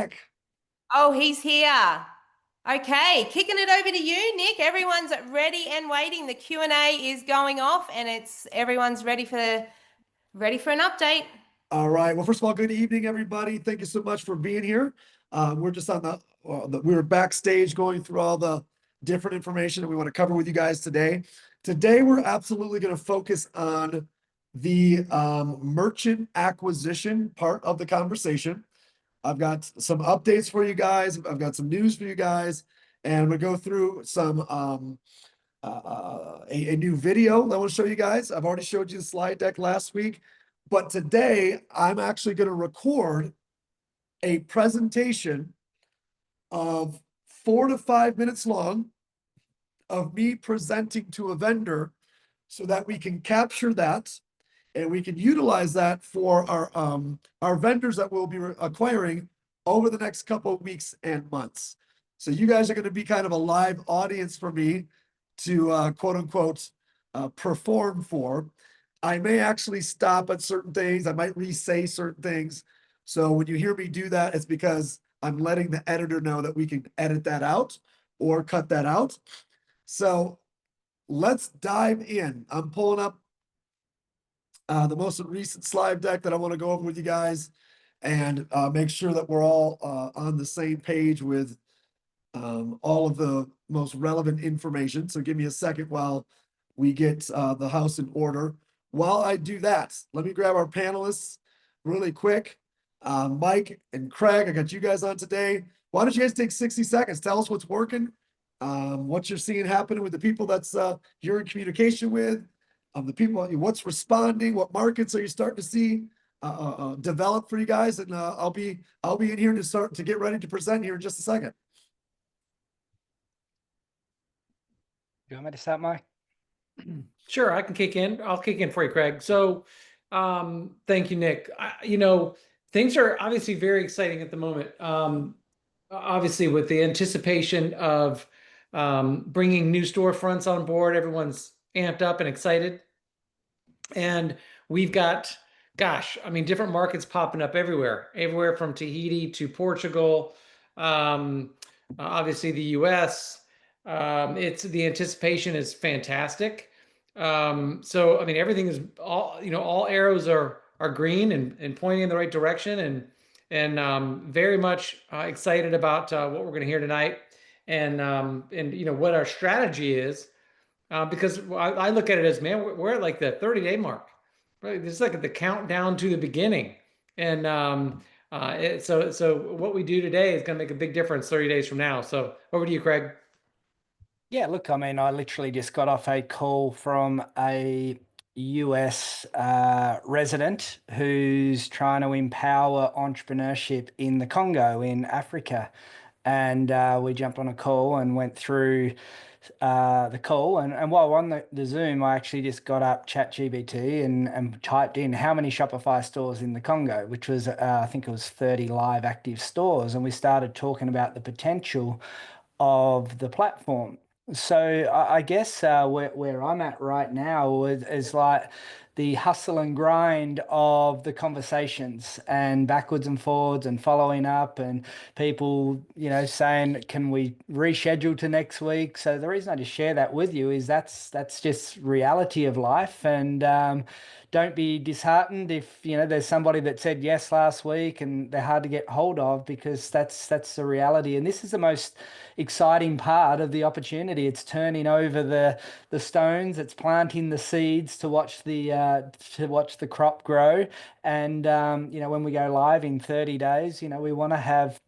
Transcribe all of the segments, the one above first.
Craig. Oh, he's here. Okay, kicking it over to you, Nick. Everyone's ready and waiting. The Q&A is going off, and everyone's ready for an update. All right. Well, first of all, good evening, everybody. Thank you so much for being here. We're just on we were backstage going through all the different information that we want to cover with you guys today. Today, we're absolutely going to focus on the merchant acquisition part of the conversation. I've got some updates for you guys. I've got some news for you guys, and we go through some a new video that I want to show you guys. I've already showed you the slide deck last week, but today I'm actually going to record a presentation of 4 to 5 minutes long of me presenting to a vendor so that we can capture that and we can utilize that for our vendors that we'll be acquiring over the next couple of weeks and months. So you guys are going to be kind of a live audience for me to quote unquote perform for. I may actually stop at certain things. I might re-say certain things. So when you hear me do that, it's because I'm letting the editor know that we can edit that out or cut that out. So let's dive in. I'm pulling up the most recent slide deck that I want to go over with you guys and make sure that we're all on the same page with all of the most relevant information. So give me a second while we get the house in order. While I do that, let me grab our panelists really quick. Mike and Craig, I got you guys on today. Why don't you guys take 60 seconds? Tell us what's working, what you're seeing happening with the people that's you're in communication with, the people, what's responding, what markets are you starting to see develop for you guys, and I'll be in here to start to get ready to present here in just a second. You want me to start, Mike? Sure, I can kick in. I'll kick in for you, Craig. So, thank you, Nick. Things are obviously very exciting at the moment. Obviously, with the anticipation of bringing new storefronts on board, everyone's amped up and excited. And we've got, different markets popping up everywhere from Tahiti to Portugal, obviously the US. The anticipation is fantastic. Everything is all arrows are green and pointing in the right direction, and very much excited about what we're going to hear tonight, and what our strategy is, because I look at it as, man, we're at like the 30-day mark, right? It's like the countdown to the beginning, and so what we do today is going to make a big difference 30 days from now. So over to you, Craig. Yeah, look, I literally just got off a call from a US resident who's trying to empower entrepreneurship in the Congo in Africa. And we jumped on a call and went through the call. And while on the Zoom, I actually just got up ChatGPT and typed in how many Shopify stores in the Congo, which was, I think it was 30 live active stores. And we started talking about the potential of the platform. So I guess where I'm at right now is like the hustle and grind of the conversations and backwards and forwards and following up and people, saying, can we reschedule to next week? So the reason I just share that with you is that's just reality of life. And don't be disheartened if there's somebody that said yes last week and they're hard to get hold of, because that's the reality. And this is the most exciting part of the opportunity. It's turning over the stones, it's planting the seeds to watch the crop grow. And when we go live in 30 days, we want to have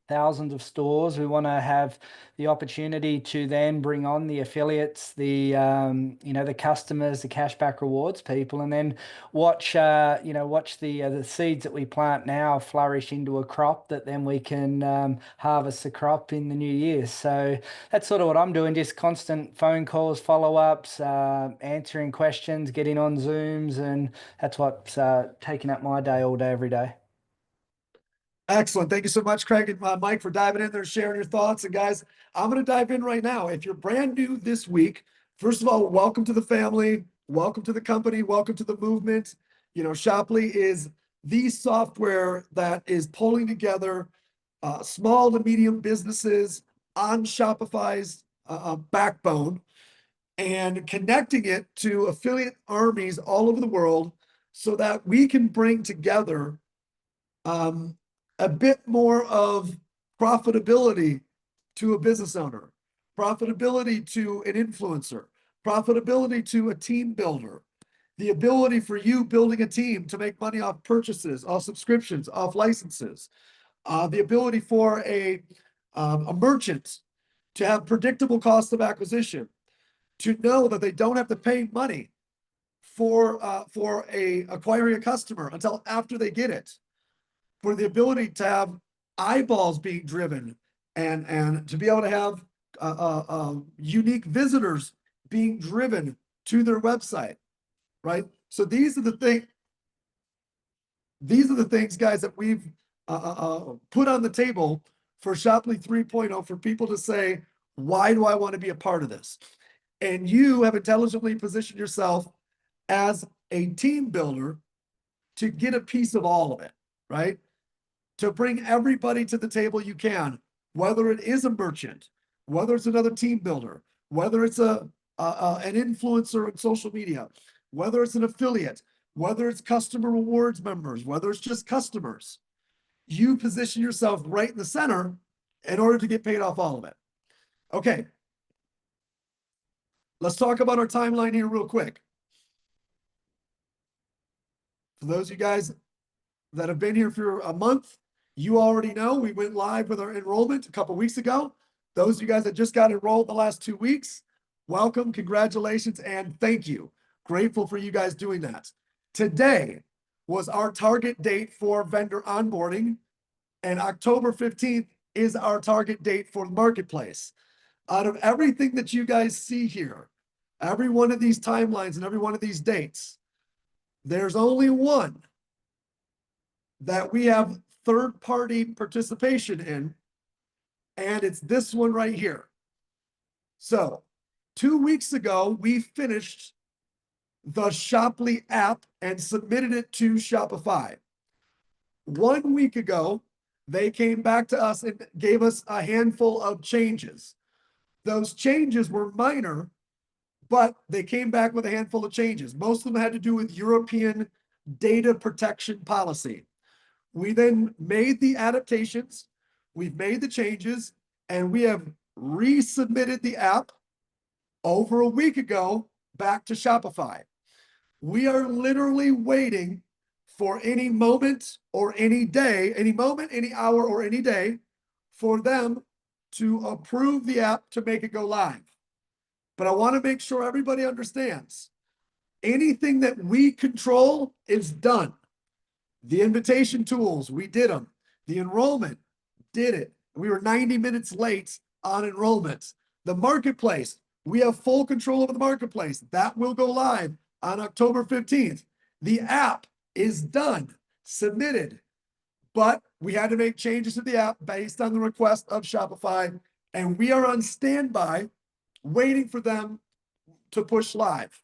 thousands of stores. We want to have the opportunity to then bring on the affiliates, the customers, the cashback rewards people, and then watch the seeds that we plant now flourish into a crop that then we can harvest the crop in the new year. So that's sort of what I'm doing, just constant phone calls, follow-ups, answering questions, getting on Zooms, and that's what's taking up my day all day, every day. Excellent. Thank you so much, Craig and Mike, for diving in there, sharing your thoughts. And guys, I'm going to dive in right now. If you're brand new this week, first of all, welcome to the family. Welcome to the company. Welcome to the movement. Shoply is the software that is pulling together small to medium businesses on Shopify's backbone and connecting it to affiliate armies all over the world so that we can bring together a bit more of profitability to a business owner, profitability to an influencer, profitability to a team builder, the ability for you building a team to make money off purchases, off subscriptions, off licenses, the ability for a merchant to have predictable cost of acquisition, to know that they don't have to pay money for acquiring a customer until after they get it, for the ability to have eyeballs being driven and to be able to have unique visitors being driven to their website, right? So these are the things, guys, that we've put on the table for Shoply 3.0 for people to say, why do I want to be a part of this? And you have intelligently positioned yourself as a team builder to get a piece of all of it, right? To bring everybody to the table you can, whether it is a merchant, whether it's another team builder, whether it's an influencer in social media, whether it's an affiliate, whether it's customer rewards members, whether it's just customers. You position yourself right in the center in order to get paid off all of it. Okay. Let's talk about our timeline here real quick. For those of you guys that have been here for a month, you already know we went live with our enrollment a couple weeks ago. Those of you guys that just got enrolled the last 2 weeks, welcome, congratulations, and thank you. Grateful for you guys doing that. Today was our target date for vendor onboarding, and October 15th is our target date for the marketplace. Out of everything that you guys see here, every one of these timelines and every one of these dates, there's only one that we have third-party participation in, and it's this one right here. So 2 weeks ago, we finished the Shoply app and submitted it to Shopify. 1 week ago, they came back to us and gave us a handful of changes. Those changes were minor, but they came back with a handful of changes. Most of them had to do with European data protection policy. We then made the adaptations, we've made the changes, and we have resubmitted the app over a week ago back to Shopify. We are literally waiting for any moment or any day, any moment, any hour, or any day for them to approve the app to make it go live. But I want to make sure everybody understands anything that we control is done. The invitation tools, we did them. The enrollment, did it. We were 90 minutes late on enrollment. The marketplace, we have full control over the marketplace. That will go live on October 15th. The app is done, submitted, but we had to make changes to the app based on the request of Shopify, and we are on standby waiting for them to push live.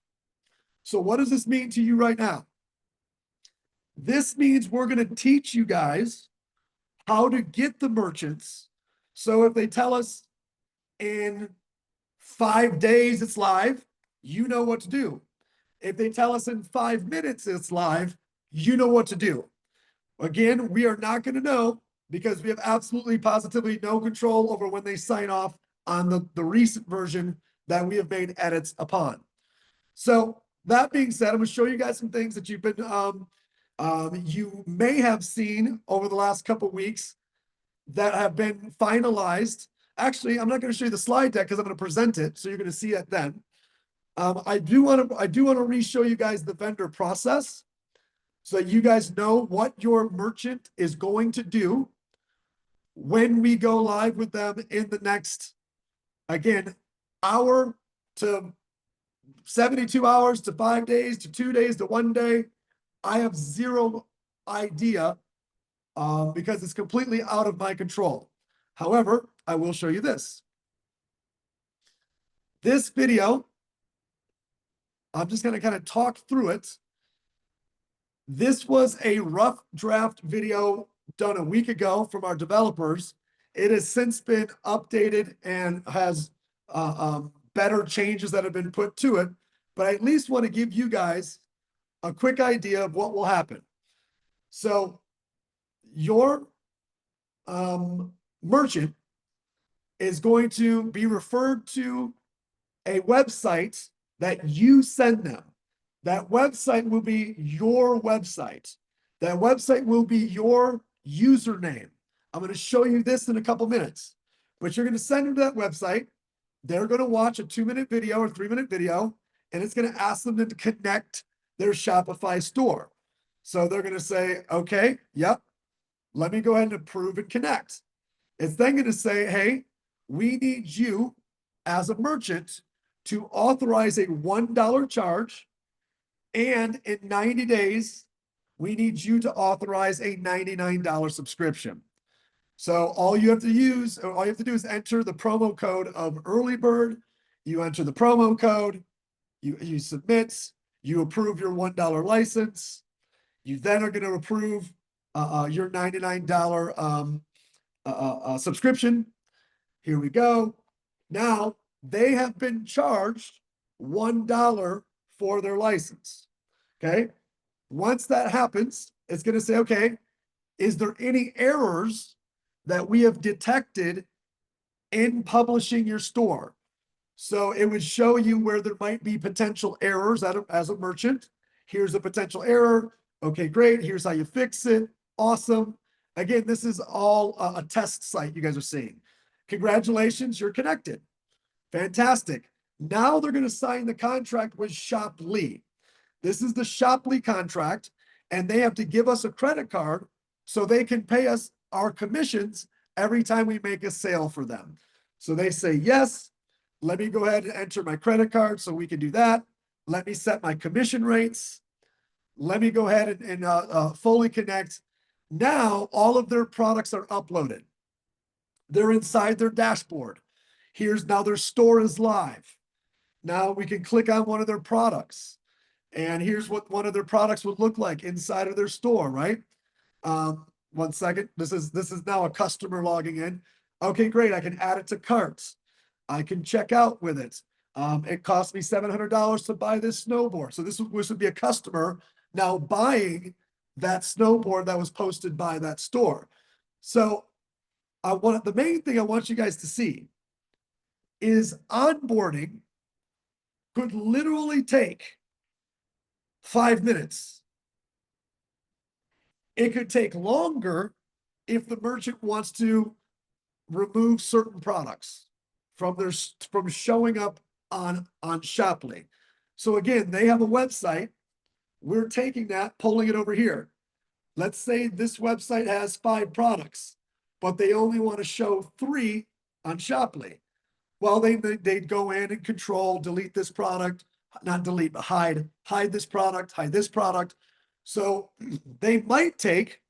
So what does this mean to you right now? This means we're going to teach you guys how to get the merchants. So if they tell us in 5 days it's live, you know what to do. If they tell us in 5 minutes it's live, you know what to do. Again, we are not going to know because we have absolutely positively no control over when they sign off on the recent version that we have made edits upon. So that being said, I'm going to show you guys some things that you've been you may have seen over the last couple weeks that have been finalized. Actually, I'm not going to show you the slide deck because I'm going to present it, so you're going to see it then. I do want to re-show you guys the vendor process so that you guys know what your merchant is going to do when we go live with them in the next, again, hour to 72 hours to 5 days to 2 days to 1 day. I have zero idea because it's completely out of my control. However, I will show you this. This video, I'm just going to kind of talk through it. This was a rough draft video done a week ago from our developers. It has since been updated and has better changes that have been put to it. But I at least want to give you guys a quick idea of what will happen. So your merchant is going to be referred to a website that you send them. That website will be your website. That website will be your username. I'm going to show you this in a couple minutes, but you're going to send them to that website. They're going to watch a 2-minute video or 3-minute video, and it's going to ask them to connect their Shopify store. So they're going to say, okay, yep, let me go ahead and approve and connect. It's then going to say, hey, we need you as a merchant to authorize a $1 charge. And in 90 days, we need you to authorize a $99 subscription. So all you have to do is enter the promo code of Early Bird. You enter the promo code, you submit, you approve your $1 license. You then are going to approve your $99 subscription. Here we go. Now they have been charged $1 for their license. Okay. Once that happens, it's going to say, okay, is there any errors that we have detected in publishing your store? So it would show you where there might be potential errors as a merchant. Here's a potential error. Okay, great. Here's how you fix it. Awesome. Again, this is all a test site you guys are seeing. Congratulations, you're connected. Fantastic. Now they're going to sign the contract with Shoply. This is the Shoply contract, and they have to give us a credit card so they can pay us our commissions every time we make a sale for them. So they say, yes, let me go ahead and enter my credit card so we can do that. Let me set my commission rates. Let me go ahead and fully connect. Now all of their products are uploaded. They're inside their dashboard. Now their store is live. Now we can click on one of their products. And here's what one of their products would look like inside of their store, right? 1 second. This is now a customer logging in. Okay, great. I can add it to carts. I can check out with it. It cost me $700 to buy this snowboard. So this would be a customer now buying that snowboard that was posted by that store. So the main thing I want you guys to see is onboarding could literally take 5 minutes. It could take longer if the merchant wants to remove certain products from showing up on Shoply. So again, they have a website. We're taking that, pulling it over here. Let's say this website has 5 products, but they only want to show 3 on Shoply. Well, they'd go in and control, delete this product, not delete, but hide this product, hide this product. So they might take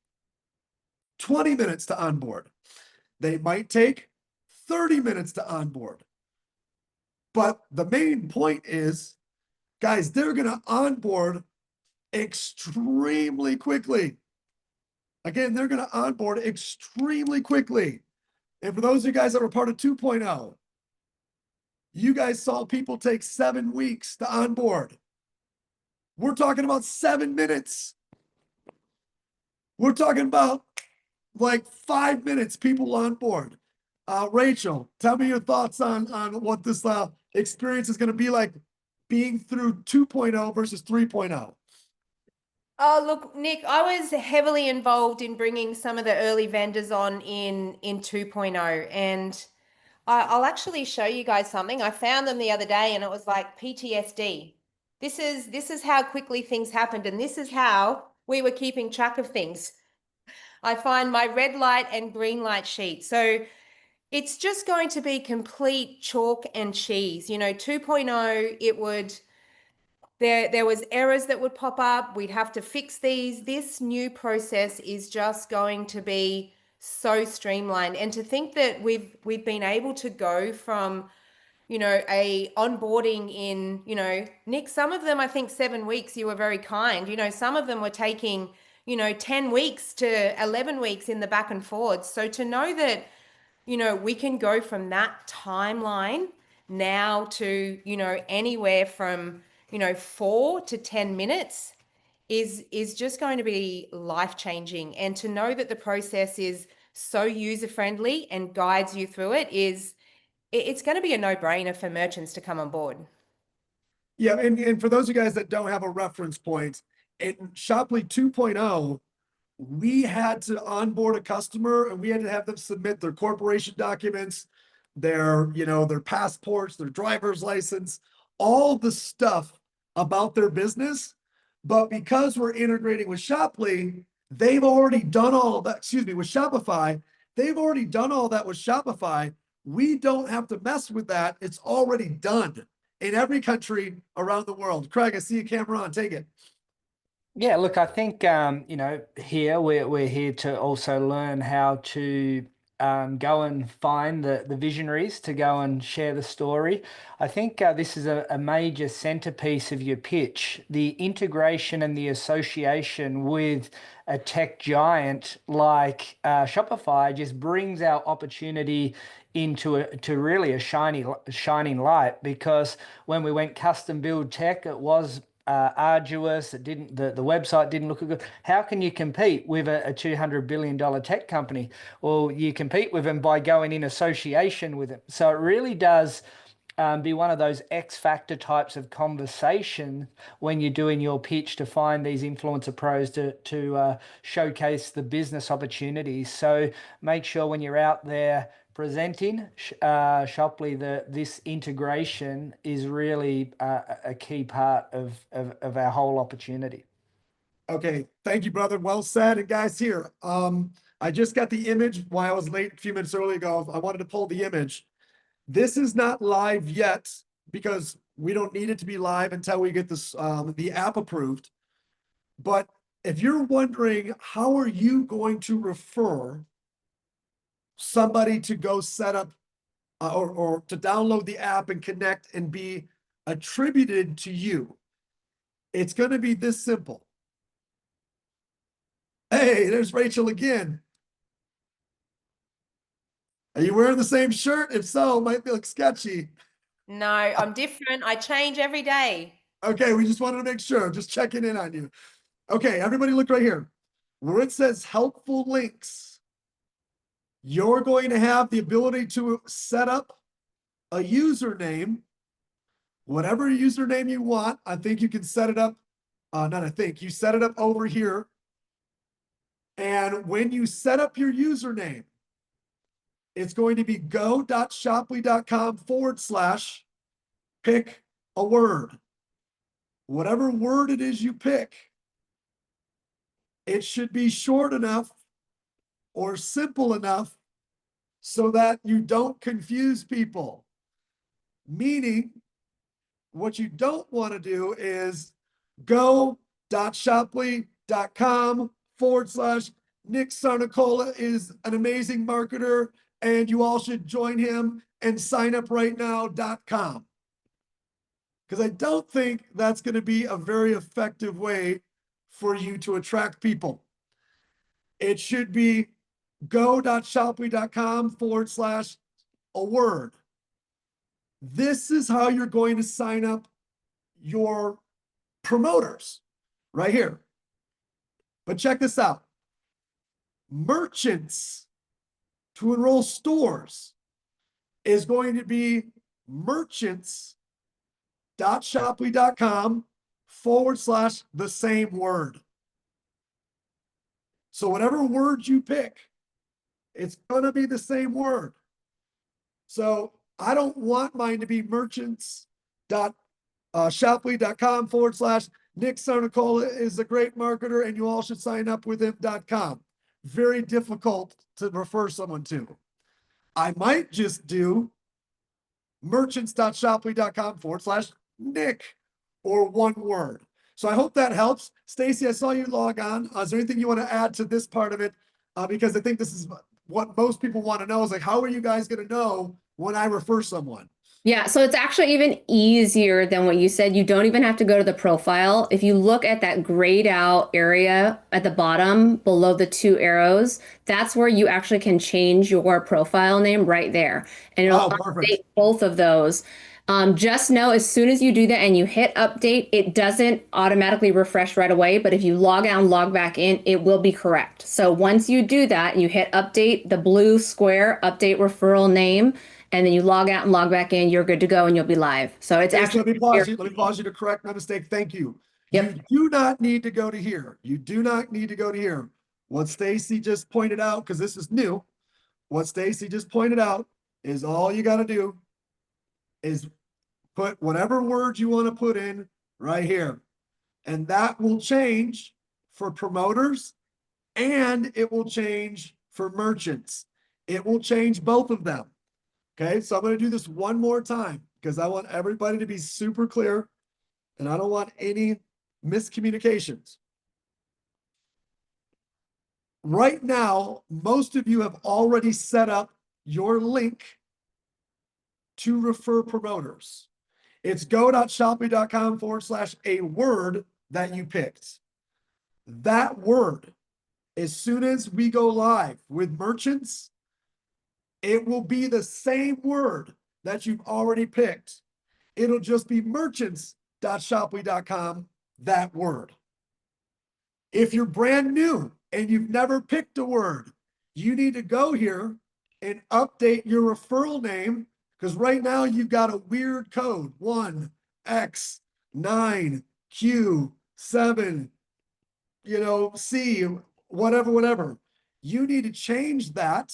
20 minutes to onboard. They might take 30 minutes to onboard. But the main point is, guys, they're going to onboard extremely quickly. Again, they're going to onboard extremely quickly. And for those of you guys that were part of 2.0, you guys saw people take 7 weeks to onboard. We're talking about 7 minutes. We're talking about like 5 minutes people on board. Rachel, tell me your thoughts on what this experience is going to be like being through 2.0 versus 3.0. Oh, look, Nick, I was heavily involved in bringing some of the early vendors on in 2.0, and I'll actually show you guys something. I found them the other day, and it was like PTSD. This is how quickly things happened, and this is how we were keeping track of things. I find my red light and green light sheet. So it's just going to be complete chalk and cheese. 2.0, there was errors that would pop up. We'd have to fix these. This new process is just going to be so streamlined. And to think that we've been able to go from, a onboarding in, Nick, some of them, I think 7 weeks, you were very kind. Some of them were taking, 10 weeks to 11 weeks in the back and forwards. So to know that, we can go from that timeline now to, anywhere from, 4 to 10 minutes is just going to be life-changing. And to know that the process is so user-friendly and guides you through it's going to be a no-brainer for merchants to come on board. Yeah, and for those of you guys that don't have a reference point, in Shoply 2.0, we had to onboard a customer and we had to have them submit their corporation documents, their passports, their driver's license, all the stuff about their business. But because we're integrating with Shoply, they've already done all of that, with Shopify, they've already done all that with Shopify. We don't have to mess with that. It's already done in every country around the world. Craig, I see you, camera on, take it. Yeah, look, I think here we're here to also learn how to go and find the visionaries to go and share the story. I think this is a major centerpiece of your pitch. The integration and the association with a tech giant like Shopify just brings our opportunity into to really a shining light, because when we went custom build tech, it was arduous. It didn't. The website didn't look good. How can you compete with a $200 billion tech company? Well, you compete with them by going in association with them. So it really does be one of those X factor types of conversation when you're doing your pitch to find these influencer pros to showcase the business opportunities. So make sure when you're out there presenting Shoply, this integration is really a key part of our whole opportunity. Okay, thank you, brother. Well said. And guys, here, I just got the image while I was late a few minutes early ago. I wanted to pull the image. This is not live yet because we don't need it to be live until we get this the app approved. But if you're wondering, how are you going to refer somebody to go set up or to download the app and connect and be attributed to you, it's going to be this simple. Hey, there's Rachel again. Are you wearing the same shirt? If so, it might look sketchy. No, I'm different. I change every day. Okay, we just wanted to make sure. Just checking in on you. Okay, everybody look right here. Where it says helpful links, you're going to have the ability to set up a username, whatever username you want. I think you can set it up. You set it up over here. And when you set up your username, it's going to be go.shoply.com/pick a word. Whatever word it is you pick, it should be short enough or simple enough so that you don't confuse people. Meaning, what you don't want to do is go.shoply.com/Nick Sarnicola is an amazing marketer and you all should join him and sign up right now.com. Because I don't think that's going to be a very effective way for you to attract people. It should be go.shoply.com/a word. This is how you're going to sign up your promoters right here. But check this out. Merchants to enroll stores is going to be merchants.shoply.com/the same word. So whatever word you pick, it's going to be the same word. So I don't want mine to be merchants.shoply.com/Nick Sarnicola is a great marketer and you all should sign up with him.com. Very difficult to refer someone to. I might just do merchants.shoply.com/Nick or one word. So I hope that helps. Stacy, I saw you log on. Is there anything you want to add to this part of it? Because I think this is what most people want to know is like, how are you guys going to know when I refer someone? Yeah, so it's actually even easier than what you said. You don't even have to go to the profile. If you look at that grayed out area at the bottom below the two arrows, that's where you actually can change your profile name right there. And it'll Oh, perfect. update both of those. Just know as soon as you do that and you hit update, it doesn't automatically refresh right away. But if you log out and log back in, it will be correct. So once you do that and you hit update, the blue square, update referral name, and then you log out and log back in, you're good to go and you'll be live. So it's Stacey, actually let me pause you. Let me pause you to correct my mistake. Thank you. Yep. You do not need to go to here. You do not need to go to here. What Stacy just pointed out, because this is new, what Stacy just pointed out is all you got to do is put whatever word you want to put in right here. And that will change for promoters and it will change for merchants. It will change both of them. Okay, so I'm going to do this one more time because I want everybody to be super clear and I don't want any miscommunications. Right now, most of you have already set up your link to refer promoters. It's go.shopee.com/a word that you picked. That word, as soon as we go live with merchants, it will be the same word that you've already picked. It'll just be merchants.shopee.com, that word. If you're brand new and you've never picked a word, you need to go here and update your referral name because right now you've got a weird code 1X9Q7, C, whatever. You need to change that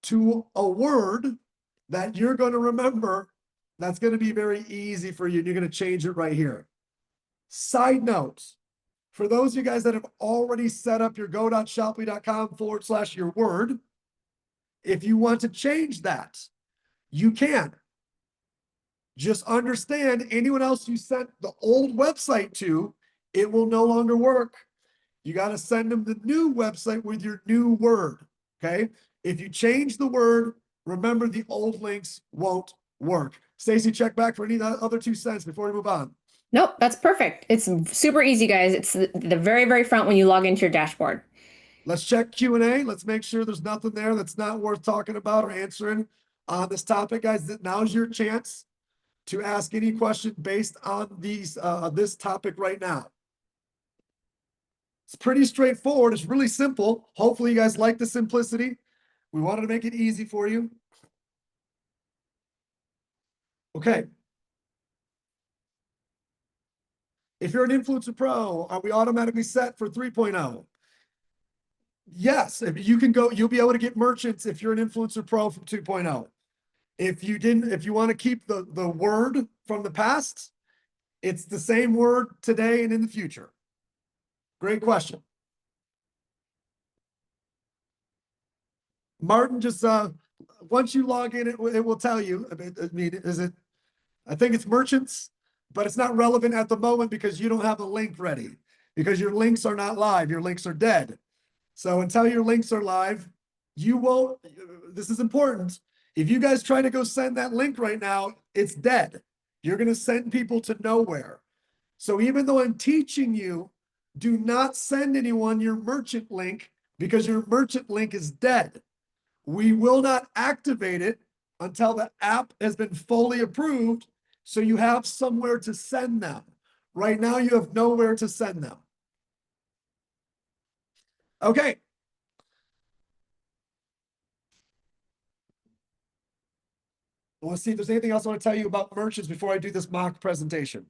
to a word that you're going to remember. That's going to be very easy for you. And you're going to change it right here. Side note, for those of you guys that have already set up your go.shopee.com/your word, if you want to change that, you can. Just understand anyone else you sent the old website to, it will no longer work. You got to send them the new website with your new word. Okay. If you change the word, remember the old links won't work. Stacy, check back for any other 2 cents before we move on. Nope, that's perfect. It's super easy, guys. It's the very, very front when you log into your dashboard. Let's check Q&A. Let's make sure there's nothing there that's not worth talking about or answering on this topic, guys. Now's your chance to ask any question based on this topic right now. It's pretty straightforward. It's really simple. Hopefully you guys like the simplicity. We wanted to make it easy for you. Okay. If you're an Influencer Pro, are we automatically set for 3.0? Yes, if you can go, you'll be able to get merchants if you're an Influencer Pro from 2.0. If you want to keep the word from the past, it's the same word today and in the future. Great question. Martin, just once you log in, it will tell you. I mean, I think it's merchants, but it's not relevant at the moment because you don't have a link ready because your links are not live. Your links are dead. So until your links are live, you won't, this is important. If you guys try to go send that link right now, it's dead. You're going to send people to nowhere. So even though I'm teaching you, do not send anyone your merchant link because your merchant link is dead. We will not activate it until the app has been fully approved. So you have somewhere to send them. Right now, you have nowhere to send them. Okay. I want to see if there's anything else I want to tell you about merchants before I do this mock presentation.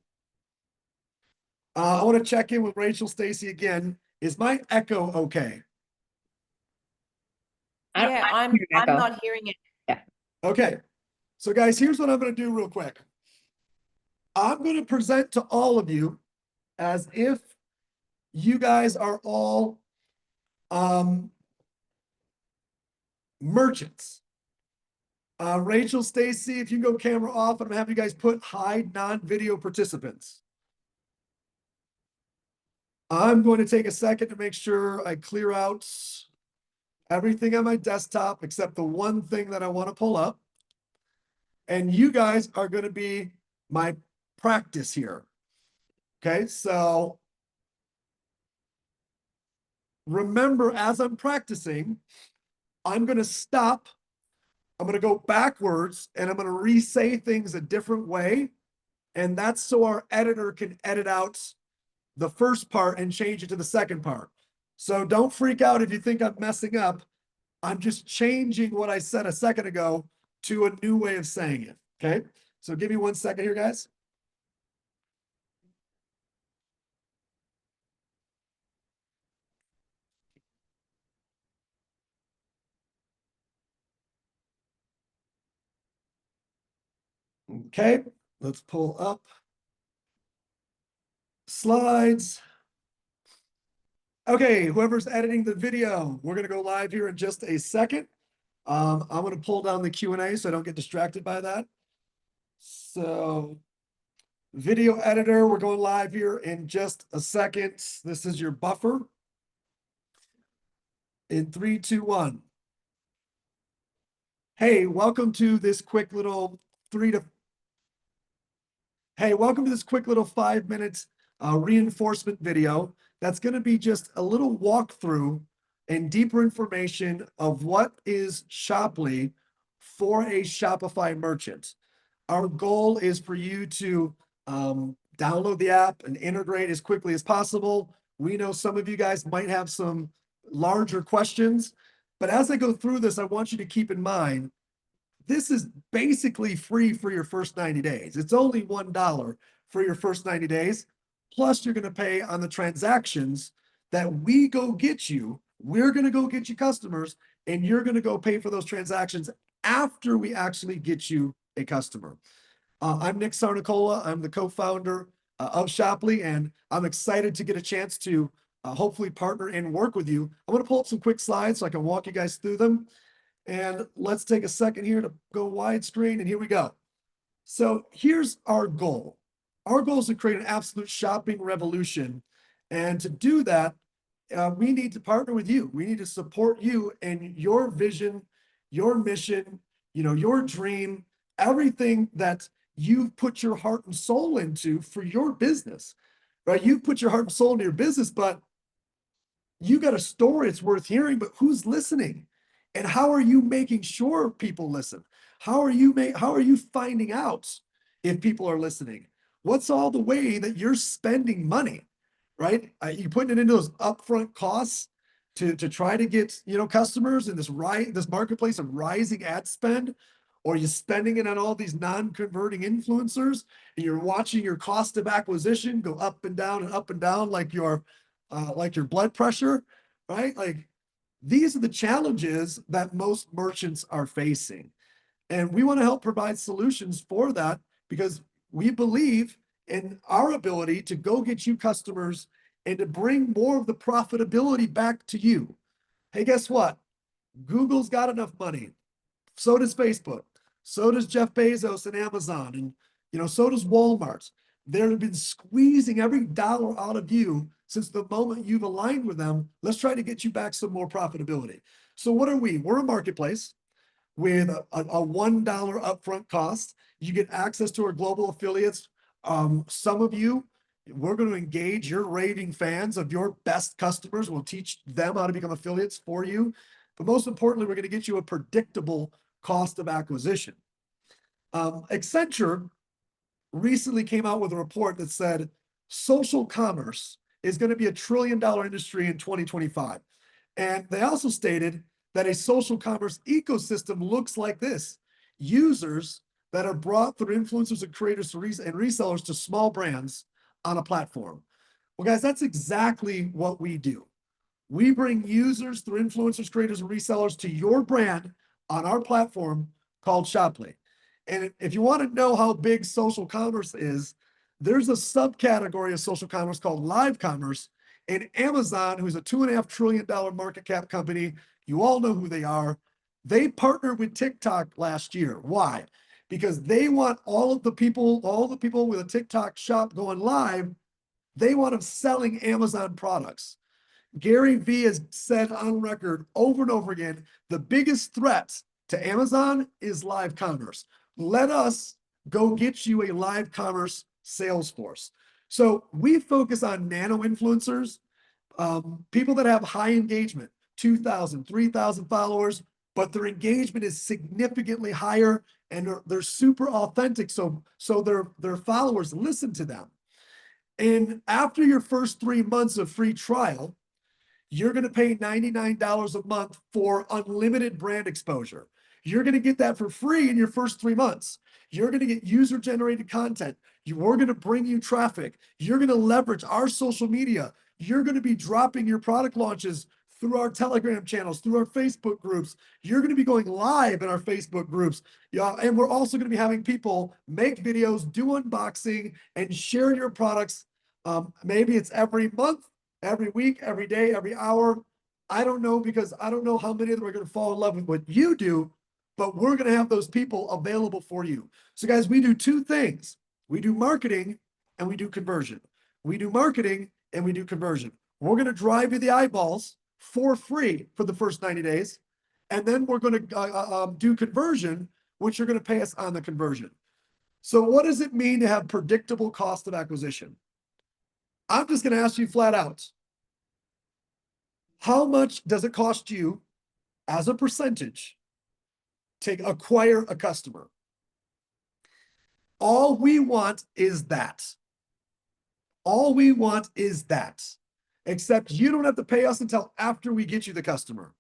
I want to check in with Rachel Stacy again. Is my echo okay? Yeah, I'm not hearing it. Yeah. Okay. So guys, here's what I'm going to do real quick. I'm going to present to all of you as if you guys are all merchants. Rachel, Stacy, if you go camera off, I'm gonna have you guys put hide non-video participants. I'm going to take a second to make sure I clear out everything on my desktop except the one thing that I want to pull up. and you guys are going to be my practice here. Okay, so remember, as I'm practicing, I'm going to stop. I'm going to go backwards and I'm going to re-say things a different way. And that's so our editor can edit out the first part and change it to the second part. So don't freak out if you think I'm messing up. I'm just changing what I said a second ago to a new way of saying it. Okay, so give me 1 second here, guys. Okay, let's pull up slides. Okay, whoever's editing the video, we're gonna go live here in just a second. I'm gonna pull down the Q&A so I don't get distracted by that. So, video editor, we're going live here in just a second. This is your buffer. In 3, 2, 1. Hey, welcome to this quick little 5 minutes reinforcement video. That's going to be just a little walkthrough and deeper information of what is Shoply for a Shopify merchant. Our goal is for you to download the app and integrate as quickly as possible. We know some of you guys might have some larger questions, but as I go through this, I want you to keep in mind, this is basically free for your first 90 days. It's only $1 for your first 90 days. Plus, you're going to pay on the transactions that we go get you. We're going to go get you customers, and you're going to go pay for those transactions after we actually get you a customer. I'm Nick Sarnicola. I'm the co-founder of Shoply, and I'm excited to get a chance to hopefully partner and work with you. I'm going to pull up some quick slides so I can walk you guys through them. And let's take a second here to go widescreen, and here we go. So here's our goal. Our goal is to create an absolute shopping revolution. And to do that, we need to partner with you. We need to support you and your vision, your mission, your dream, everything that you've put your heart and soul into for your business, right? You've put your heart and soul into your business, but you got a story it's worth hearing, but who's listening? And how are you making sure people listen? How are you finding out if people are listening? What's all the way that you're spending money, right? You putting it into those upfront costs to try to get customers in this marketplace of rising ad spend, or you spending it on all these non-converting influencers, and you're watching your cost of acquisition go up and down like your blood pressure, right? Like, these are the challenges that most merchants are facing. And we want to help provide solutions for that because we believe in our ability to go get you customers and to bring more of the profitability back to you. Hey, guess what? Google's got enough money. So does Facebook. So does Jeff Bezos and Amazon. And, so does Walmart. They've been squeezing every dollar out of you since the moment you've aligned with them. Let's try to get you back some more profitability. So what are we? We're a marketplace with a $1 upfront cost. You get access to our global affiliates. Some of you, we're going to engage your raving fans of your best customers. We'll teach them how to become affiliates for you. But most importantly, we're going to get you a predictable cost of acquisition. Accenture recently came out with a report that said social commerce is going to be $1 trillion industry in 2025. And they also stated that a social commerce ecosystem looks like this. Users that are brought through influencers and creators and resellers to small brands on a platform. Well, guys, that's exactly what we do. We bring users through influencers, creators, and resellers to your brand on our platform called Shoply. And if you want to know how big social commerce is, there's a subcategory of social commerce called live commerce. And Amazon, who's a $2.5 trillion market cap company, you all know who they are. They partnered with TikTok last year. Why? Because they want all the people with a TikTok shop going live, they want them selling Amazon products. Gary Vee has said on record over and over again, the biggest threat to Amazon is live commerce. let us go get you a live commerce sales force. So we focus on nano influencers, people that have high engagement, 2,000, 3,000 followers, but their engagement is significantly higher and they're super authentic. So their followers listen to them. And after your first 3 months of free trial, you're going to pay $99 a month for unlimited brand exposure. You're going to get that for free in your first 3 months. You're going to get user generated content. We're going to bring you traffic. You're going to leverage our social media. You're going to be dropping your product launches through our Telegram channels, through our Facebook groups. You're going to be going live in our Facebook groups. Yeah, and we're also going to be having people make videos, do unboxing, and share your products. Maybe it's every month, every week, every day, every hour. I don't know, because I don't know how many of them are going to fall in love with what you do, but we're going to have those people available for you. So guys, we do 2 things. We do marketing and we do conversion. We do marketing and we do conversion. We're going to drive you the eyeballs for free for the first 90 days. And then we're going to do conversion, which you're going to pay us on the conversion. So what does it mean to have predictable cost of acquisition? I'm just going to ask you flat out. How much does it cost you as a percentage to acquire a customer? All we want is that. All we want is that. Except you don't have to pay us until after we get you the customer.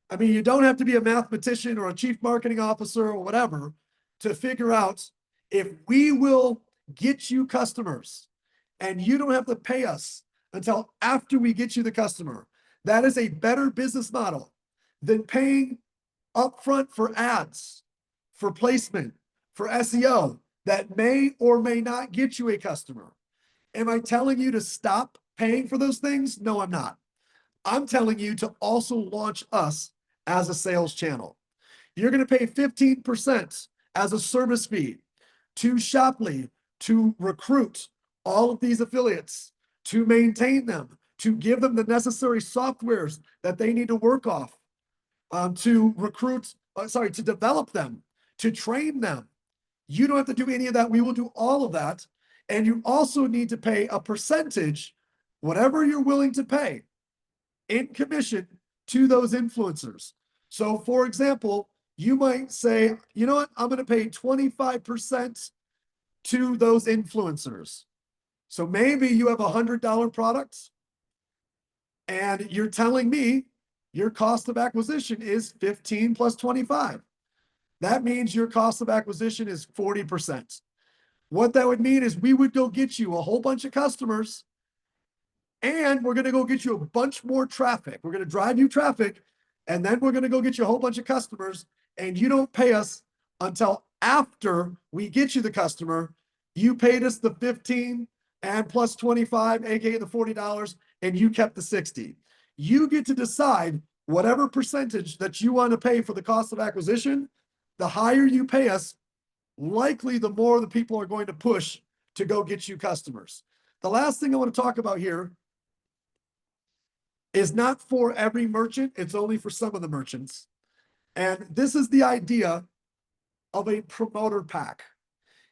I mean, you don't have to be a mathematician or a chief marketing officer or whatever to figure out if we will get you customers and you don't have to pay us until after we get you the customer. That is a better business model than paying upfront for ads, for placement, for SEO that may or may not get you a customer. Am I telling you to stop paying for those things? No, I'm not. I'm telling you to also launch us as a sales channel. You're going to pay 15% as a service fee to Shoply to recruit all of these affiliates, to maintain them, to give them the necessary softwares that they need to work off, to recruit, to develop them, to train them. You don't have to do any of that. We will do all of that. And you also need to pay a percentage, whatever you're willing to pay, in commission to those influencers. So for example, you might say, you know what, I'm going to pay 25% to those influencers. So maybe you have $100 products and you're telling me your cost of acquisition is 15 plus 25. That means your cost of acquisition is 40%. What that would mean is we would go get you a whole bunch of customers and we're going to go get you a bunch more traffic. We're going to drive you traffic and then we're going to go get you a whole bunch of customers, and you don't pay us until after we get you the customer. You paid us the 15 and plus 25, aka the $40, and you kept the 60. You get to decide whatever percentage that you want to pay for the cost of acquisition. The higher you pay us, likely the more the people are going to push to go get you customers. The last thing I want to talk about here is not for every merchant. It's only for some of the merchants. And this is the idea of a promoter pack.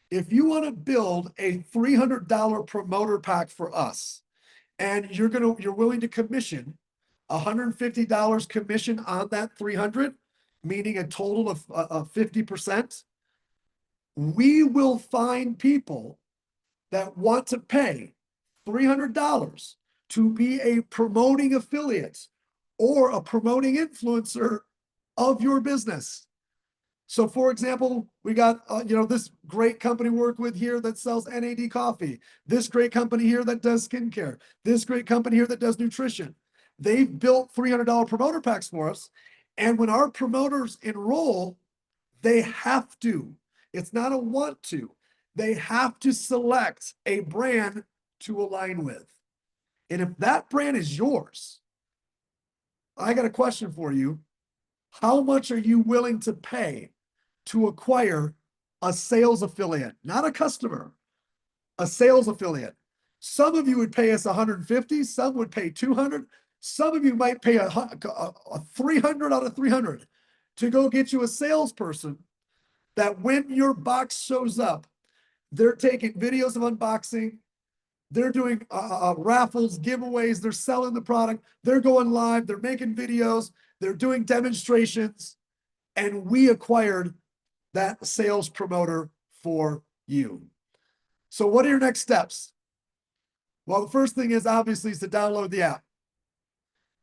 If you want to build a $300 promoter pack for us, and you're willing to commission $150 commission on that 300, meaning a total of 50%, we will find people that want to pay $300 to be a promoting affiliate or a promoting influencer of your business. So for example, we got, this great company we work with here that sells NAD coffee, this great company here that does skincare, this great company here that does nutrition. They've built $300 promoter packs for us. And when our promoters enroll, they have to, it's not a want to, they have to select a brand to align with. And if that brand is yours, I got a question for you. How much are you willing to pay to acquire a sales affiliate, not a customer, a sales affiliate? Some of you would pay us 150, some would pay 200, some of you might pay a 300 out of 300 to go get you a salesperson that when your box shows up, they're taking videos of unboxing, they're doing raffles, giveaways, they're selling the product, they're going live, they're making videos, they're doing demonstrations, and we acquired that sales promoter for you. So what are your next steps? Well, the first thing is obviously is to download the app.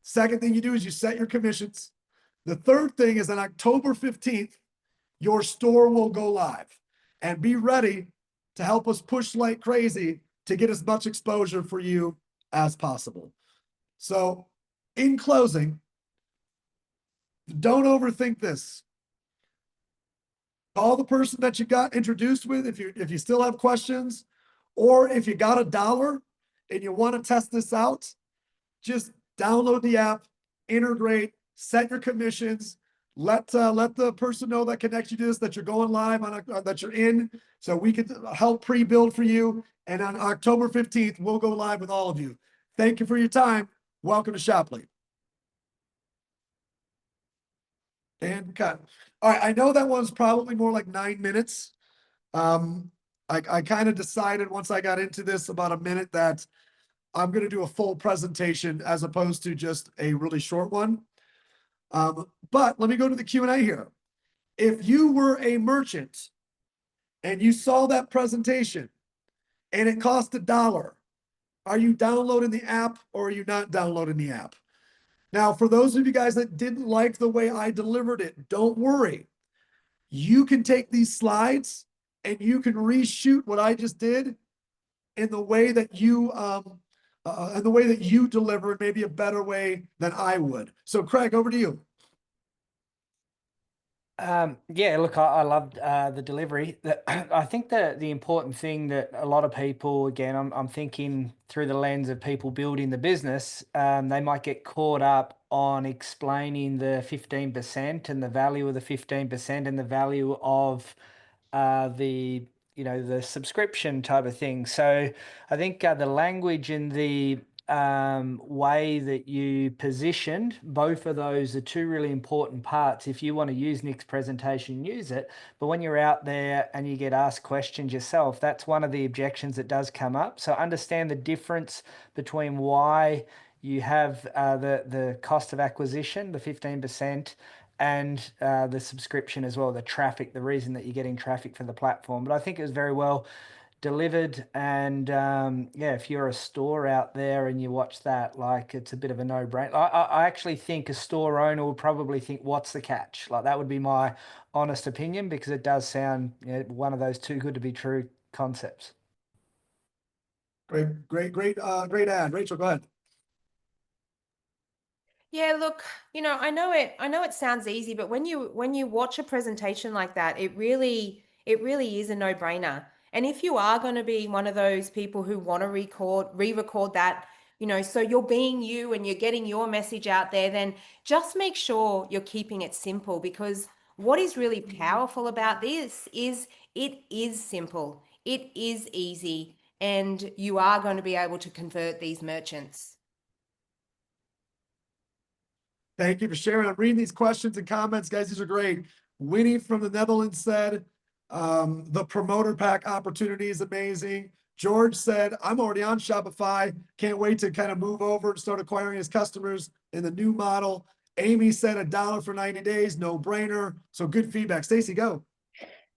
Second thing you do is you set your commissions. The third thing is on October 15th, your store will go live, and be ready to help us push like crazy to get as much exposure for you as possible. So in closing, don't overthink this. Call the person that you got introduced with if you still have questions, or if you got $1 and you want to test this out, just download the app, integrate, set your commissions, let the person know that connects you to this, that you're going live on that you're in, so we can help pre-build for you. And on October 15th, we'll go live with all of you. Thank you for your time. Welcome to Shoply. And cut. All right, I know that one's probably more like 9 minutes. I kind of decided once I got into this about a minute that I'm going to do a full presentation as opposed to just a really short one. But let me go to the Q&A here. If you were a merchant and you saw that presentation and it cost $1, are you downloading the app or are you not downloading the app? Now, for those of you guys that didn't like the way I delivered it, don't worry. You can take these slides and you can reshoot what I just did in the way that you deliver it, maybe a better way than I would. So Craig, over to you. Yeah, look, I loved the delivery. I think the important thing that a lot of people, again, I'm thinking through the lens of people building the business, they might get caught up on explaining the 15% and the value of the 15% and the value of the subscription type of thing. So I think the language and the way that you positioned both of those are two really important parts. If you want to use Nick's presentation, use it, but when you're out there and you get asked questions yourself, that's one of the objections that does come up. So understand the difference between why you have the cost of acquisition, the 15%, and the subscription as well, the traffic, the reason that you're getting traffic for the platform. But I think it was very well delivered, and yeah, if you're a store out there and you watch that, like, it's a bit of a no-brainer. I actually think a store owner will probably think, what's the catch? Like, that would be my honest opinion, because it does sound, one of those too good to be true concepts. Great ad. Rachel, go ahead. Yeah, look, I know it sounds easy, but when you watch a presentation like that, it really is a no-brainer. And if you are going to be one of those people who want to re-record that, so you're being you and you're getting your message out there, then just make sure you're keeping it simple, because what is really powerful about this is it is simple, it is easy, and you are going to be able to convert these merchants. Thank you for sharing. I'm reading these questions and comments, guys. These are great. Winnie from the Netherlands said, the promoter pack opportunity is amazing. George said, I'm already on Shopify. Can't wait to kind of move over and start acquiring his customers in the new model. Amy said $1 for 90 days, no brainer. So good feedback. Stacy, go.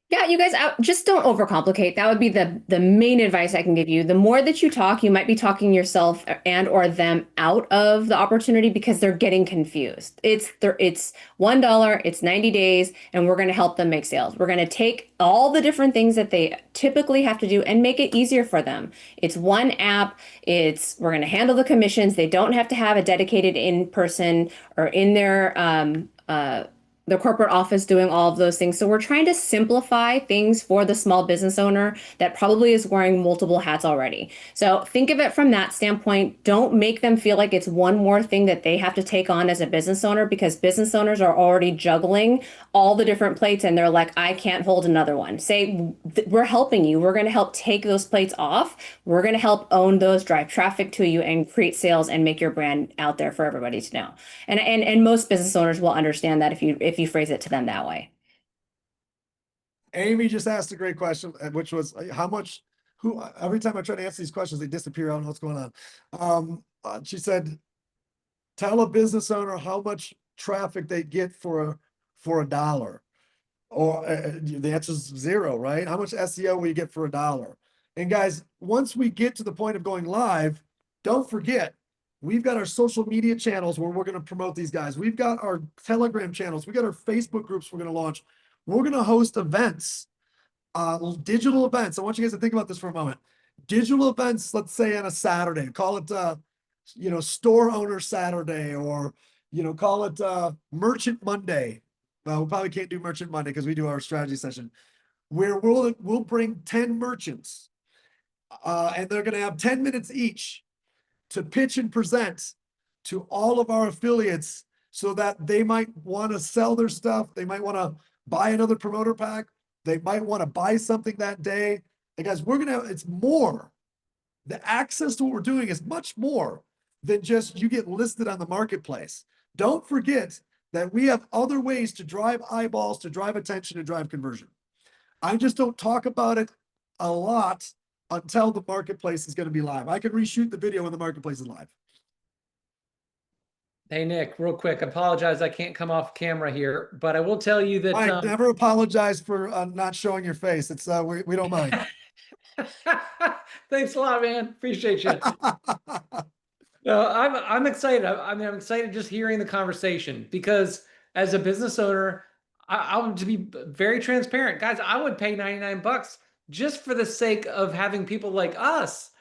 Yeah, you guys, just don't overcomplicate. That would be the main advice I can give you. The more that you talk, you might be talking yourself and or them out of the opportunity because they're getting confused. It's $1, it's 90 days, and we're going to help them make sales. We're going to take all the different things that they typically have to do and make it easier for them. It's one app. We're going to handle the commissions. They don't have to have a dedicated in-person or in the corporate office doing all of those things. So we're trying to simplify things for the small business owner that probably is wearing multiple hats already. So think of it from that standpoint. Don't make them feel like it's one more thing that they have to take on as a business owner, because business owners are already juggling all the different plates and they're like, I can't hold another one. Say, we're helping you. We're going to help take those plates off. We're going to help own those, drive traffic to you, and create sales and make your brand out there for everybody to know. And most business owners will understand that if you phrase it to them that way. Amy just asked a great question, which was how much, every time I try to answer these questions, they disappear. I don't know what's going on. She said, tell a business owner how much traffic they get for $1. Or the answer is 0, right? How much SEO will you get for $1? And guys, once we get to the point of going live, don't forget, we've got our social media channels where we're going to promote these guys. We've got our Telegram channels. We got our Facebook groups we're going to launch. We're going to host events, digital events. I want you guys to think about this for a moment. Digital events, let's say on a Saturday, call it, store owner Saturday, or, call it Merchant Monday. Well, we probably can't do Merchant Monday because we do our strategy session, where we'll bring 10 merchants, and they're going to have 10 minutes each to pitch and present to all of our affiliates, so that they might want to sell their stuff. They might want to buy another promoter pack. They might want to buy something that day. And guys, it's more. The access to what we're doing is much more than just you get listed on the marketplace. Don't forget that we have other ways to drive eyeballs, to drive attention, and drive conversion. I just don't talk about it a lot until the marketplace is going to be live. I can reshoot the video when the marketplace is live. Hey, Nick, real quick, apologize. I can't come off camera here, but I will tell you that Mike, never apologize for not showing your face. It's we don't mind. Thanks a lot, man. Appreciate you. No, I'm excited. I'm excited just hearing the conversation, because as a business owner, I want to be very transparent, guys. I would pay $99 just for the sake of having people like us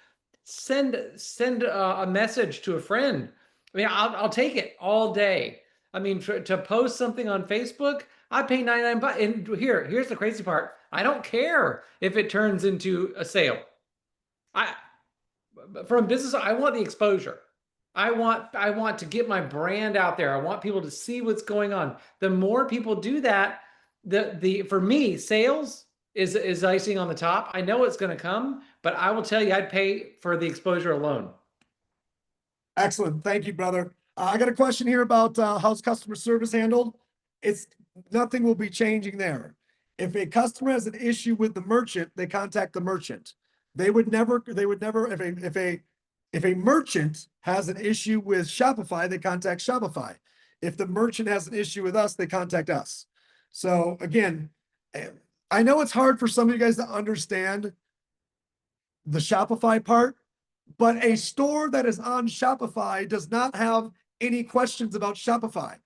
send a message to a friend. I mean, I'll take it all day. I mean, to post something on Facebook, I pay $99. And here's the crazy part. I don't care if it turns into a sale. From business, I want the exposure. I want to get my brand out there. I want people to see what's going on. The more people do that, for me, sales is icing on the top. I know it's going to come, but I will tell you, I'd pay for the exposure alone. Excellent. Thank you, brother. I got a question here about how's customer service handled. Nothing will be changing there. If a customer has an issue with the merchant, they contact the merchant. They would never, if a merchant has an issue with Shopify, they contact Shopify. If the merchant has an issue with us, they contact us. So again, I know it's hard for some of you guys to understand the Shopify part, but a store that is on Shopify does not have any questions about Shopify.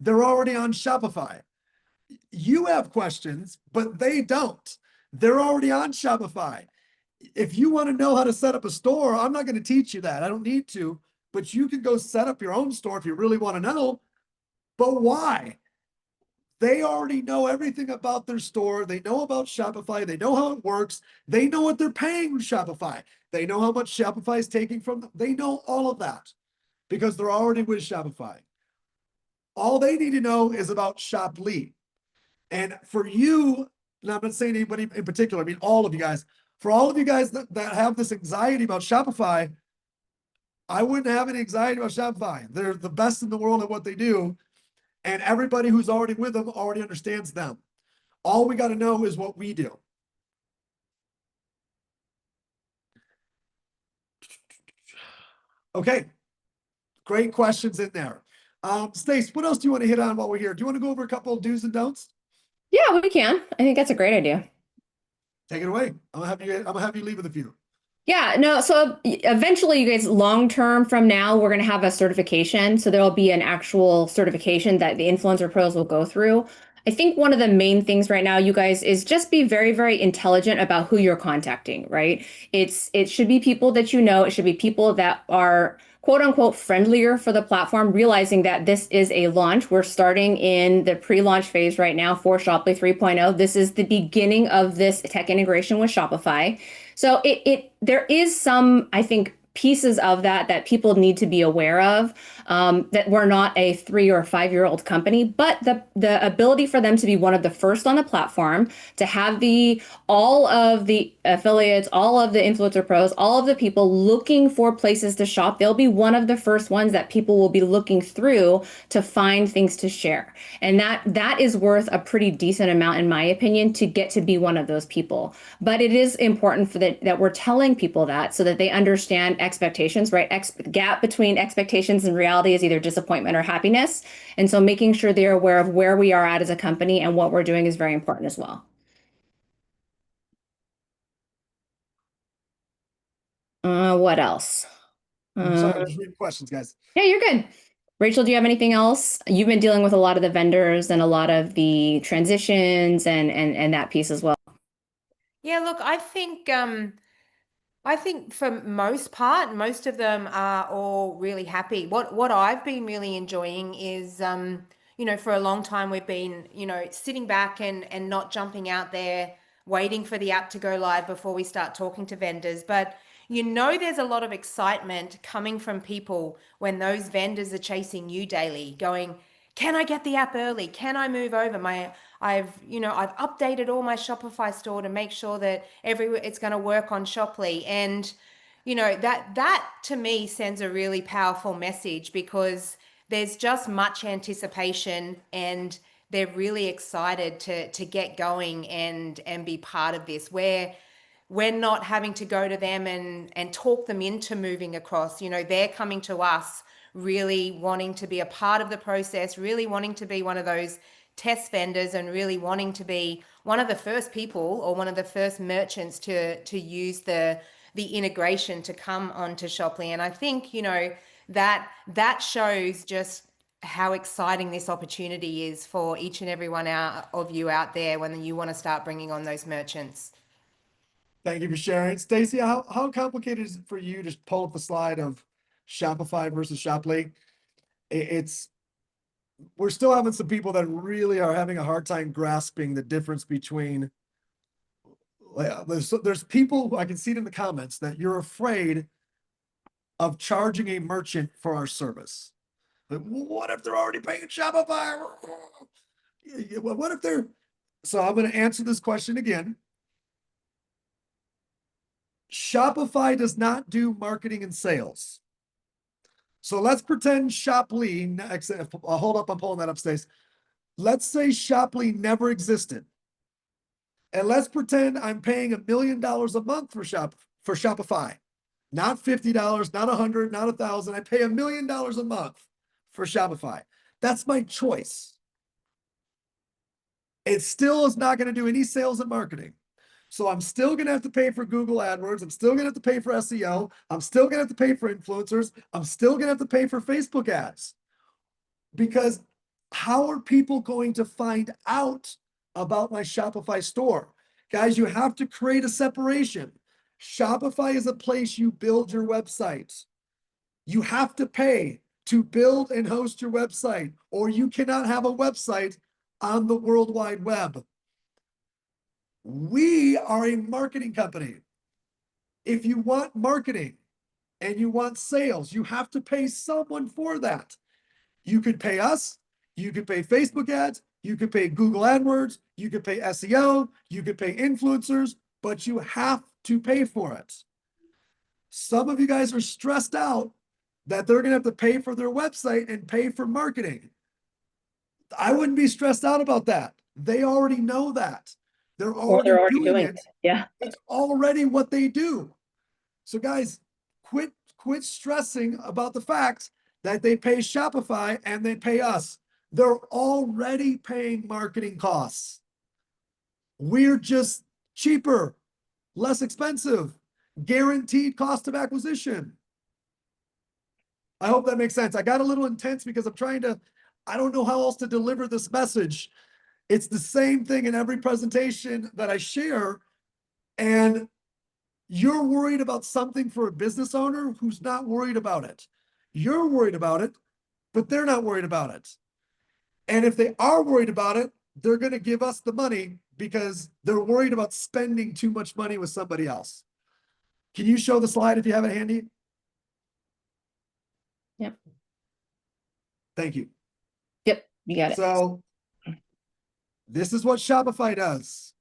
They're already on Shopify. You have questions, but they don't. They're already on Shopify. If you want to know how to set up a store, I'm not going to teach you that. I don't need to, but you can go set up your own store if you really want to know. But why? They already know everything about their store. They know about Shopify. They know how it works. They know what they're paying with Shopify. They know how much Shopify is taking from them. They know all of that because they're already with Shopify. All they need to know is about ShopLead. And for you, and I'm not saying anybody in particular, I mean all of you guys, for all of you guys that have this anxiety about Shopify, I wouldn't have any anxiety about Shopify. They're the best in the world at what they do. And everybody who's already with them already understands them. All we got to know is what we do. Okay. Great questions in there. Stace, what else do you want to hit on while we're here? Do you want to go over a couple of do's and don'ts? Yeah, we can. I think that's a great idea. Take it away. I'm gonna have you leave with a few. Yeah, no, so eventually, you guys, long term from now, we're going to have a certification. So there will be an actual certification that the Influencer Pros will go through. I think one of the main things right now, you guys, is just be very, very intelligent about who you're contacting, right? It should be people that you know. It should be people that are quote unquote friendlier for the platform, realizing that this is a launch. We're starting in the pre-launch phase right now for Shoply 3.0. This is the beginning of this tech integration with Shopify. So there is some, I think, pieces of that people need to be aware of, that we're not a 3 or 5-year-old company, but the ability for them to be one of the first on the platform, to have all of the affiliates, all of the influencer pros, all of the people looking for places to shop, they'll be one of the first ones that people will be looking through to find things to share. And that is worth a pretty decent amount, in my opinion, to get to be one of those people. But it is important that we're telling people that, so that they understand expectations, right? Gap between expectations and reality is either disappointment or happiness. And so making sure they're aware of where we are at as a company and what we're doing is very important as well. What else? I'm sorry, I'm just reading questions, guys. Yeah, you're good. Rachel, do you have anything else? You've been dealing with a lot of the vendors and a lot of the transitions and that piece as well. Yeah, look, I think for most part, most of them are all really happy. What I've been really enjoying is, for a long time we've been, sitting back and not jumping out there, waiting for the app to go live before we start talking to vendors. But there's a lot of excitement coming from people when those vendors are chasing you daily, going, can I get the app early? Can I move over? I've updated all my Shopify store to make sure that it's going to work on Shoply. And, that to me sends a really powerful message, because there's just much anticipation and they're really excited to get going and be part of this, where we're not having to go to them and talk them into moving across. They're coming to us really wanting to be a part of the process, really wanting to be one of those test vendors, and really wanting to be one of the first people or one of the first merchants to use the integration to come onto Shoply. And I think, that shows just how exciting this opportunity is for each and every one of you out there when you want to start bringing on those merchants. Thank you for sharing. Stacy, how complicated is it for you to pull up the slide of Shopify versus Shoply? We're still having some people that really are having a hard time grasping the difference between, there's people, I can see it in the comments, that you're afraid of charging a merchant for our service. Like, what if they're already paying Shopify? What if they're... So I'm going to answer this question again. Shopify does not do marketing and sales. So let's pretend Shoply, hold up, I'm pulling that up, Stace. Let's say Shoply never existed. And let's pretend I'm paying $1 million a month for Shopify. Not $50, not $100, not $1,000. I pay $1 million a month for Shopify. That's my choice. It still is not going to do any sales and marketing. So I'm still going to have to pay for Google AdWords. I'm still going to have to pay for SEO. I'm still going to have to pay for influencers. I'm still going to have to pay for Facebook ads. Because how are people going to find out about my Shopify store? Guys, you have to create a separation. Shopify is a place you build your website. You have to pay to build and host your website, or you cannot have a website on the World Wide Web. We are a marketing company. If you want marketing and you want sales, you have to pay someone for that. You could pay us, you could pay Facebook ads, you could pay Google AdWords, you could pay SEO, you could pay influencers, but you have to pay for it. Some of you guys are stressed out that they're going to have to pay for their website and pay for marketing. I wouldn't be stressed out about that. They already know that. They're already doing it. Yeah. It's already what they do. So guys, quit stressing about the fact that they pay Shopify and they pay us. They're already paying marketing costs. We're just cheaper, less expensive, guaranteed cost of acquisition. I hope that makes sense. I got a little intense because I don't know how else to deliver this message. It's the same thing in every presentation that I share. And you're worried about something for a business owner who's not worried about it. You're worried about it, but they're not worried about it. And if they are worried about it, they're going to give us the money because they're worried about spending too much money with somebody else. Can you show the slide if you have it handy? Thank you. Yep, you got it. So this is what Shopify does.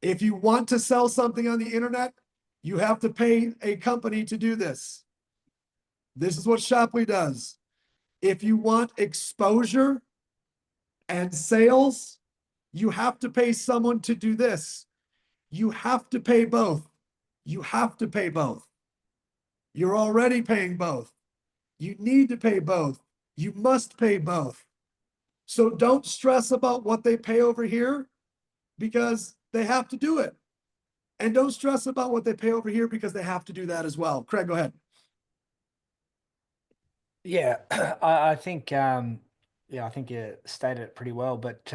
If you want to sell something on the internet, you have to pay a company to do this. This is what Shopify does. If you want exposure and sales, you have to pay someone to do this. You have to pay both. You have to pay both. You're already paying both. You need to pay both. You must pay both. So don't stress about what they pay over here because they have to do it. And don't stress about what they pay over here because they have to do that as well. Craig, go ahead. Yeah, I think I think you stated it pretty well. But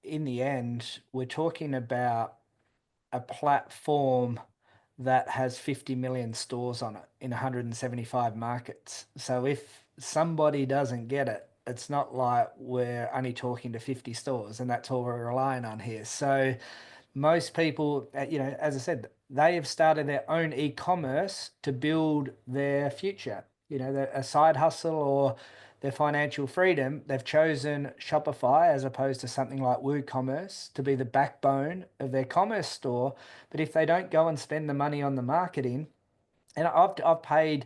in the end, we're talking about a platform that has 50 million stores on it in 175 markets. So if somebody doesn't get it, it's not like we're only talking to 50 stores and that's all we're relying on here. So most people, as I said, they have started their own e-commerce to build their future, a side hustle or their financial freedom. They've chosen Shopify as opposed to something like WooCommerce to be the backbone of their commerce store. But if they don't go and spend the money on the marketing, and I've paid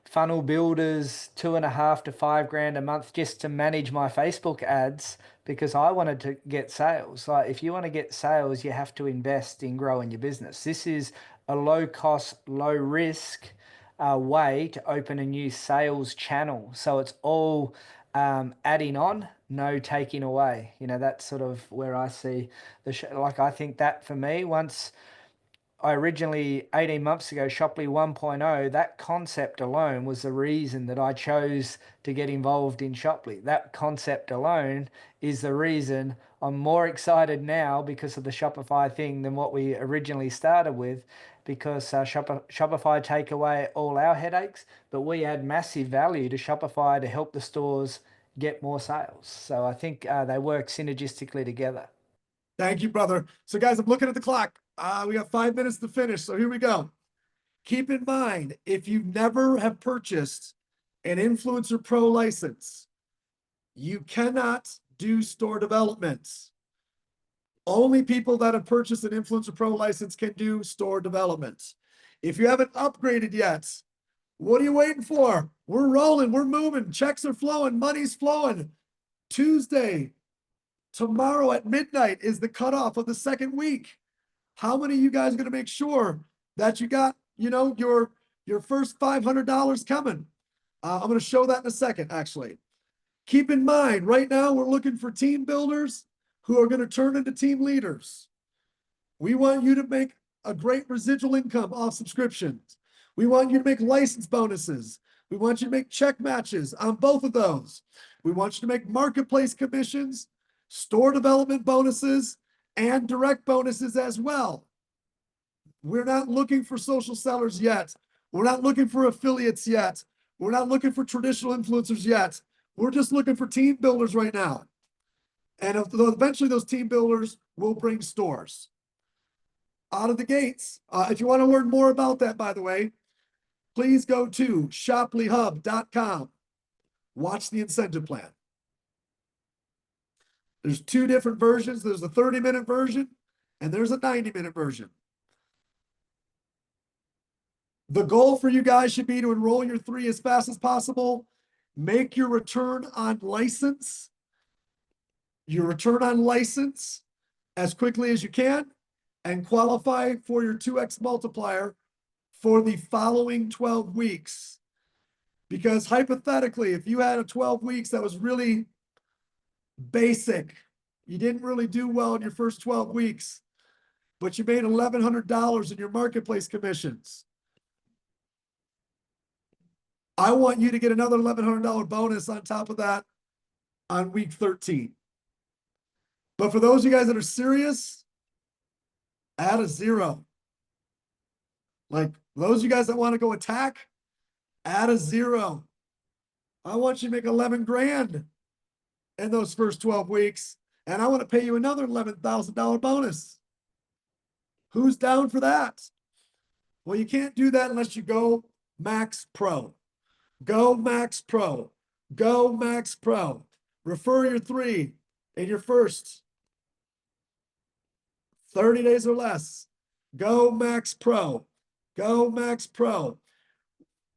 funnel builders $2.5 to $5 a month just to manage my Facebook ads because I wanted to get sales. Like if you want to get sales, you have to invest in growing your business. This is a low cost, low risk way to open a new sales channel. So it's all adding on, no taking away. That's sort of where I see I think that for me, once I originally, 18 months ago, Shoply 1.0, that concept alone was the reason that I chose to get involved in Shoply. That concept alone is the reason I'm more excited now because of the Shopify thing than what we originally started with, because Shopify take away all our headaches, but we add massive value to Shopify to help the stores get more sales. So I think they work synergistically together. Thank you, brother. So guys, I'm looking at the clock. We got 5 minutes to finish. So here we go. Keep in mind, if you never have purchased an Influencer Pro license, you cannot do store development. Only people that have purchased an Influencer Pro license can do store development. If you haven't upgraded yet, what are you waiting for? We're rolling, we're moving, checks are flowing, money's flowing. Tuesday, tomorrow at midnight is the cutoff of the second week. How many of you guys are going to make sure that you got, your first $500 coming? I'm going to show that in a second, actually. Keep in mind, right now, we're looking for team builders who are going to turn into team leaders. We want you to make a great residual income off subscriptions. We want you to make license bonuses. We want you to make check matches on both of those. We want you to make marketplace commissions, store development bonuses, and direct bonuses as well. We're not looking for social sellers yet. We're not looking for affiliates yet. We're not looking for traditional influencers yet. We're just looking for team builders right now. And eventually those team builders will bring stores out of the gates. If you want to learn more about that, by the way, please go to shoplyhub.com. Watch the incentive plan. There's two different versions. There's a 30-minute version and there's a 90-minute version. The goal for you guys should be to enroll your 3 as fast as possible. Make your return on license as quickly as you can and qualify for your 2x multiplier for the following 12 weeks. Because hypothetically, if you had a 12 weeks that was really basic, you didn't really do well in your first 12 weeks, but you made $1,100 in your marketplace commissions, I want you to get another $1,100 bonus on top of that on week 13. But for those of you guys that are serious, add a 0. Like those of you guys that want to go attack, add a 0. I want you to make 11 grand in those first 12 weeks, and I want to pay you another $11,000 bonus. Who's down for that? Well, you can't do that unless you go Max Pro. Go Max Pro. Go Max Pro. Refer your 3 in your first 30 days or less. Go Max Pro. Go Max Pro.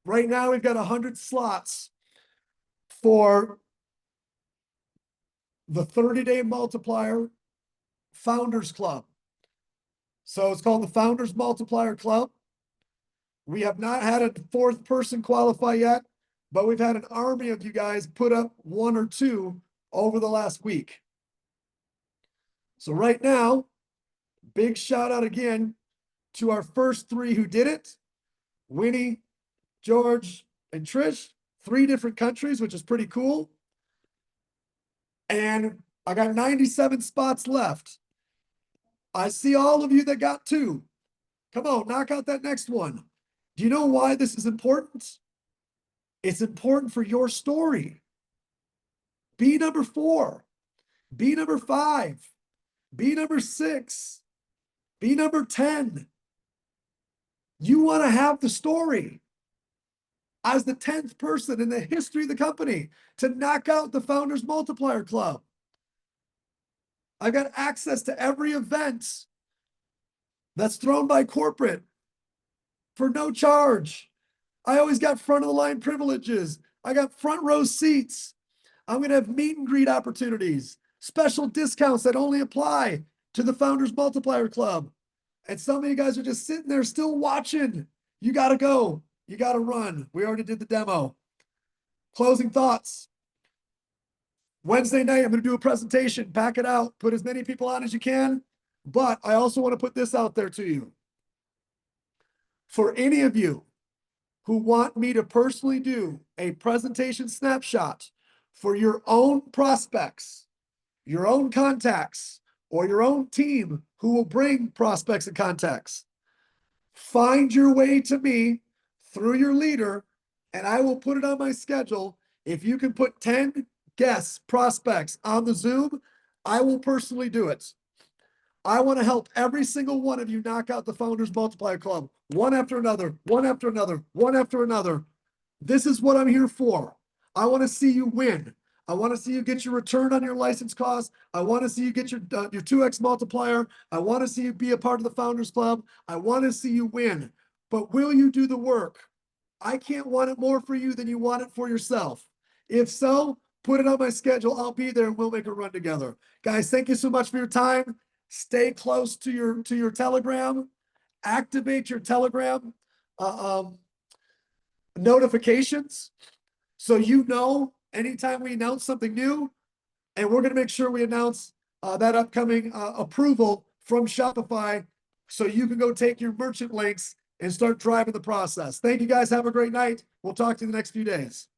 Right now, we've got 100 slots for the 30-day multiplier Founders Club. So it's called the Founders Multiplier Club. We have not had a 4th person qualify yet, but we've had an army of you guys put up 1 or 2 over the last week. So right now, big shout out again to our first 3 who did it. Winnie, George, and Trish, 3 different countries, which is pretty cool. And I got 97 spots left. I see all of you that got 2. Come on, knock out that next one. Do you know why this is important? It's important for your story. Be number 4. Be number 5. Be number 6. Be number 10. You want to have the story as the 10th person in the history of the company to knock out the Founders Multiplier Club. I've got access to every event that's thrown by corporate for no charge. I always got front of the line privileges. I got front row seats. I'm going to have meet and greet opportunities, special discounts that only apply to the Founders Multiplier Club. And some of you guys are just sitting there still watching. You got to go. You got to run. We already did the demo. Closing thoughts. Wednesday night, I'm going to do a presentation, pack it out, put as many people on as you can. But I also want to put this out there to you. For any of you who want me to personally do a presentation snapshot for your own prospects, your own contacts, or your own team who will bring prospects and contacts, find your way to me through your leader, and I will put it on my schedule. If you can put 10 guests, prospects on the Zoom, I will personally do it. I want to help every single one of you knock out the Founders Multiplier Club, one after another, one after another, one after another. This is what I'm here for. I want to see you win. I want to see you get your return on your license costs. I want to see you get your 2x multiplier. I want to see you be a part of the Founders Club. I want to see you win. But will you do the work? I can't want it more for you than you want it for yourself. If so, put it on my schedule. I'll be there and we'll make a run together. Guys, thank you so much for your time. Stay close to your Telegram. Activate your Telegram notifications so you know anytime we announce something new. And we're going to make sure we announce that upcoming approval from Shopify so you can go take your merchant links and start driving the process. Thank you guys. Have a great night. We'll talk to you the next few days.